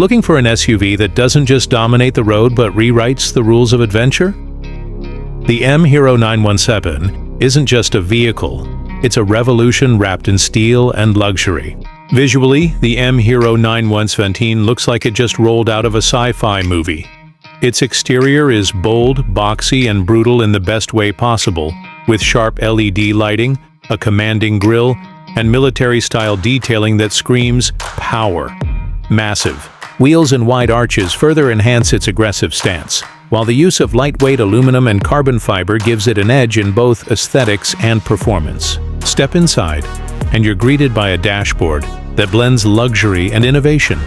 Looking for an SUV that doesn't just dominate the road but rewrites the rules of adventure? The M-Hero 917 isn't just a vehicle, it's a revolution wrapped in steel and luxury. Visually, the M-Hero 917 looks like it just rolled out of a sci-fi movie. Its exterior is bold, boxy, and brutal in the best way possible, with sharp LED lighting, a commanding grille, and military-style detailing that screams power. Massive wheels and wide arches further enhance its aggressive stance, while the use of lightweight aluminum and carbon fiber gives it an edge in both aesthetics and performance. Step inside, and you're greeted by a dashboard that blends luxury and innovation.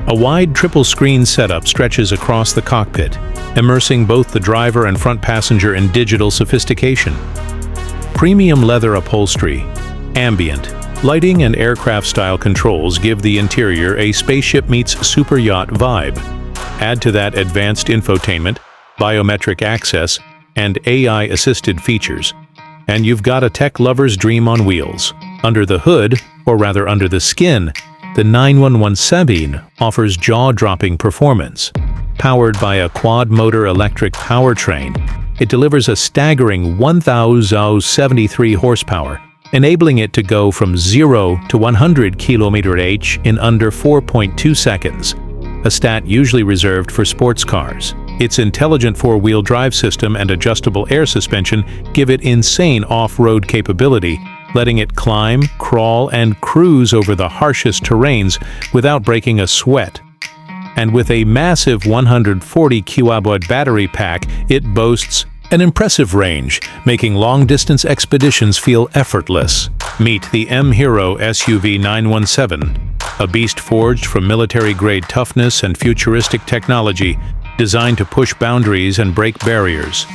A wide triple-screen setup stretches across the cockpit, immersing both the driver and front passenger in digital sophistication. Premium leather upholstery, ambient lighting, and aircraft-style controls give the interior a spaceship meets super yacht vibe. Add to that advanced infotainment, biometric access, and AI-assisted features, and you've got a tech lover's dream on wheels. Under the hood, or rather under the skin, the 917 offers jaw-dropping performance. Powered by a quad-motor electric powertrain, it delivers a staggering 1,073 horsepower, enabling it to go from 0 to 100 km/h in under 4.2 seconds, a stat usually reserved for sports cars. Its intelligent four-wheel drive system and adjustable air suspension give it insane off-road capability, letting it climb, crawl, and cruise over the harshest terrains without breaking a sweat. And with a massive 140 kWh battery pack, it boasts an impressive range, making long-distance expeditions feel effortless. Meet the M-Hero SUV 917, a beast forged from military-grade toughness and futuristic technology, designed to push boundaries and break barriers.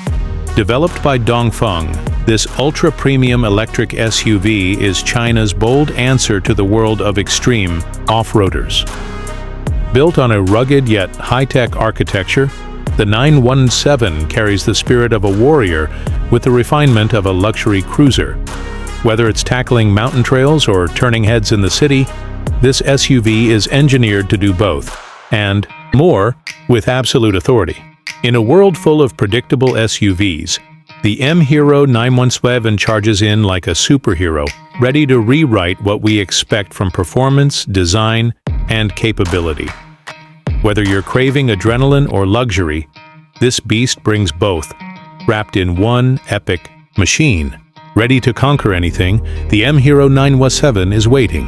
Developed by Dongfeng, this ultra-premium electric SUV is China's bold answer to the world of extreme off-roaders. Built on a rugged yet high-tech architecture, the 917 carries the spirit of a warrior with the refinement of a luxury cruiser. Whether it's tackling mountain trails or turning heads in the city, this SUV is engineered to do both, and more, with absolute authority. In a world full of predictable SUVs, the M-Hero 917 charges in like a superhero, ready to rewrite what we expect from performance, design, and capability. Whether you're craving adrenaline or luxury, this beast brings both, wrapped in one epic machine. Ready to conquer anything, the M-Hero 917 is waiting.